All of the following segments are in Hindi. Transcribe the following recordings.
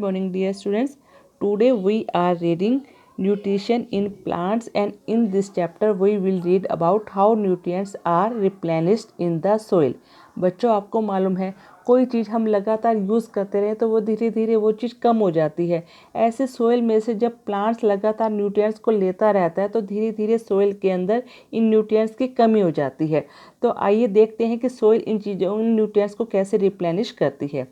morning, dear students. Today we are reading nutrition in plants, and in this chapter we will read about how nutrients are replenished in the soil. बच्चों, आपको मालूम है कोई चीज़ हम लगातार यूज़ करते रहे तो वो धीरे धीरे वो चीज़ कम हो जाती है। ऐसे सोइल में से जब प्लांट्स लगातार न्यूट्रिएंट्स को लेता रहता है तो धीरे धीरे सोइल के अंदर इन न्यूट्रिएंट्स की कमी हो जाती है। तो आइए देखते हैं कि सोइल इन न्यूट्रिएंट्स को कैसे रिप्लेनिश करती है।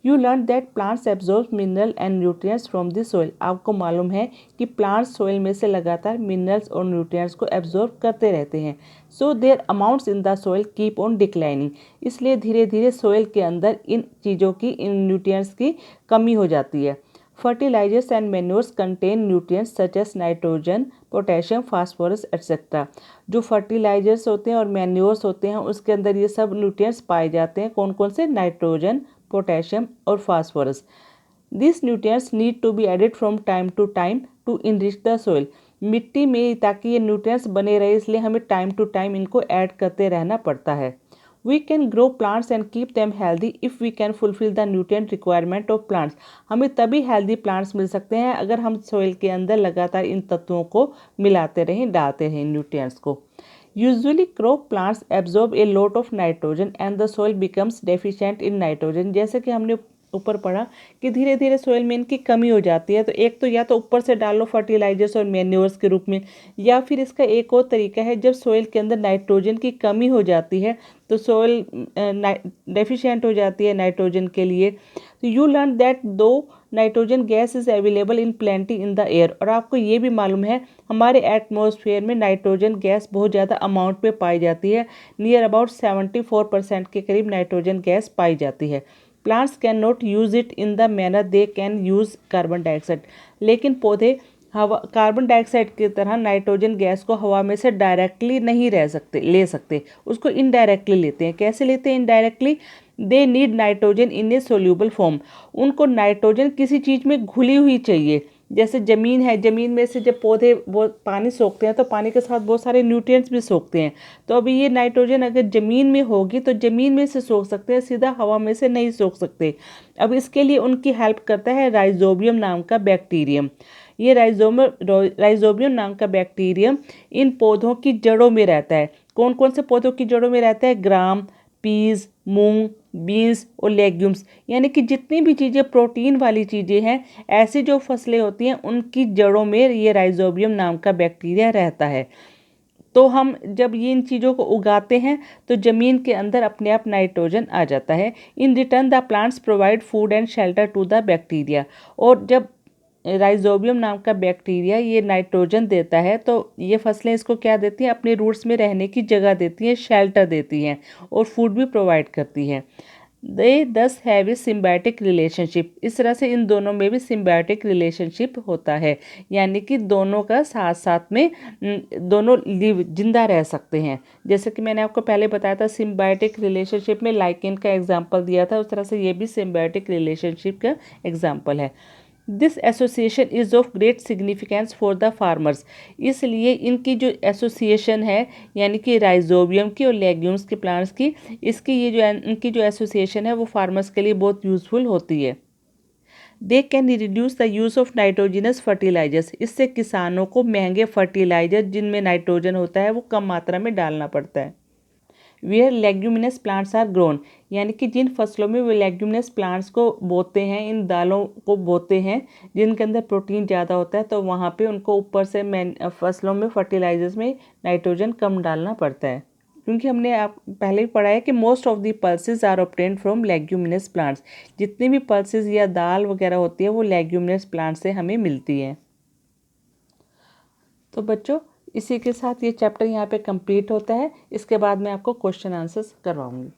You learn that plants absorb mineral and nutrients from the soil. आपको मालूम है कि प्लांट्स सोइल में से लगातार मिनरल्स और न्यूट्रिएंट्स को एब्जॉर्ब करते रहते हैं। So their amounts in the soil keep on declining. इसलिए धीरे धीरे सोइल के अंदर इन चीज़ों की, इन न्यूट्रिएंट्स की कमी हो जाती है। Fertilizers and manures contain nutrients such as nitrogen, potassium, phosphorus etcetera. जो फर्टिलाइजर्स होते हैं और मैन्योर्स होते हैं उसके अंदर ये सब न्यूट्रिएंट्स पाए जाते हैं। कौन कौन से? नाइट्रोजन, पोटेशियम और phosphorus. This nutrients need to be added from time to enrich the soil. मिट्टी में ताकि ये न्यूट्रिएंट्स बने रहे इसलिए हमें टाइम टू टाइम इनको ऐड करते रहना पड़ता है। We can grow plants and keep them healthy if we can fulfill the nutrient requirement of plants. हमें तभी हेल्दी प्लांट्स मिल सकते हैं अगर हम सोइल के अंदर लगातार इन तत्वों को मिलाते रहें, डालते रहें न्यूट्रिएंट्स को। Usually crop plants absorb a lot of nitrogen and the soil becomes deficient in nitrogen. जैसे कि हमने ऊपर पढ़ा कि धीरे धीरे सोइल में इनकी कमी हो जाती है। तो एक तो या तो ऊपर से डालो फर्टिलाइजर्स और मैन्योर्स के रूप में, या फिर इसका एक और तरीका है जब सोइल के अंदर नाइट्रोजन की कमी हो जाती है तो सोइल डेफिशिएंट हो जाती है नाइट्रोजन के लिए। तो यू लर्न दैट दो nitrogen gas is available in plenty in the air. और आपको ये भी मालूम है हमारे एटमॉस्फेयर में नाइट्रोजन गैस बहुत ज़्यादा अमाउंट में पाई जाती है। नियर अबाउट 74% के करीब नाइट्रोजन गैस पाई जाती है। Plants can not use it in the manner they can use carbon dioxide. लेकिन पौधे कार्बन डाइऑक्साइड की तरह नाइट्रोजन गैस को हवा में से डायरेक्टली नहीं ले सकते, उसको इनडायरेक्टली लेते हैं। कैसे लेते हैं indirectly? They need nitrogen in A soluble form. उनको नाइट्रोजन किसी चीज़ में घुली हुई चाहिए। जैसे ज़मीन है, ज़मीन में से जब पौधे वो पानी सोखते हैं तो पानी के साथ बहुत सारे न्यूट्रिएंट्स भी सोखते हैं। तो अभी ये नाइट्रोजन अगर ज़मीन में होगी तो ज़मीन में से सोख सकते हैं, सीधा हवा में से नहीं सोख सकते। अब इसके लिए उनकी हेल्प करता है राइजोबियम नाम का बैक्टीरियम। ये राइजोबियम नाम का बैक्टीरियम इन पौधों की जड़ों में रहता है। कौन कौन से पौधों की जड़ों में रहता है? ग्राम, पीज, मूंग, बीन्स और लेग्यूम्स। यानी कि जितनी भी चीज़ें प्रोटीन वाली चीज़ें हैं, ऐसी जो फसलें होती हैं उनकी जड़ों में ये राइजोबियम नाम का बैक्टीरिया रहता है। तो हम जब ये इन चीज़ों को उगाते हैं तो ज़मीन के अंदर अपने आप नाइट्रोजन आ जाता है। In return the plants provide food and shelter to the bacteria. और जब राइजोबियम नाम का बैक्टीरिया ये नाइट्रोजन देता है तो ये फसलें इसको क्या देती हैं? अपने रूट्स में रहने की जगह देती हैं, शेल्टर देती हैं और फूड भी प्रोवाइड करती हैं। दे दस हैव ए सिम्बायोटिक रिलेशनशिप। इस तरह से इन दोनों में भी सिम्बायोटिक रिलेशनशिप होता है, यानी कि दोनों का साथ साथ में दोनों जिंदा रह सकते हैं। जैसे कि मैंने आपको पहले बताया था सिम्बायोटिक रिलेशनशिप में लाइकेन का एग्जाम्पल दिया था, उस तरह से ये भी सिम्बायोटिक रिलेशनशिप का एग्जाम्पल है। This association is of great significance for the farmers. इसलिए इनकी जो एसोसिएशन है, यानी कि राइजोबियम की और लेग्यूम्स के प्लांट्स की, इसकी ये जो इनकी जो एसोसिएशन है वो फार्मर्स के लिए बहुत यूज़फुल होती है। They can reduce the use of nitrogenous fertilizers. इससे किसानों को महंगे फर्टिलाइजर जिनमें नाइट्रोजन होता है वो कम मात्रा में डालना पड़ता है। Where leguminous plants are grown, यानी कि जिन फसलों में वे लेग्यूमिनस प्लांट्स को बोते हैं, इन दालों को बोते हैं जिनके अंदर प्रोटीन ज़्यादा होता है, तो वहाँ पे उनको ऊपर से फसलों में फर्टिलाइजर्स में नाइट्रोजन कम डालना पड़ता है। क्योंकि हमने आप पहले भी पढ़ा है कि most of the pulses are obtained from leguminous plants. जितनी भी पल्सेस या दाल वगैरह होती है वो लेग्यूमिनस प्लांट से हमें मिलती है। तो बच्चों, इसी के साथ ये चैप्टर यहाँ पे कंप्लीट होता है। इसके बाद मैं आपको क्वेश्चन आंसर्स करवाऊंगी।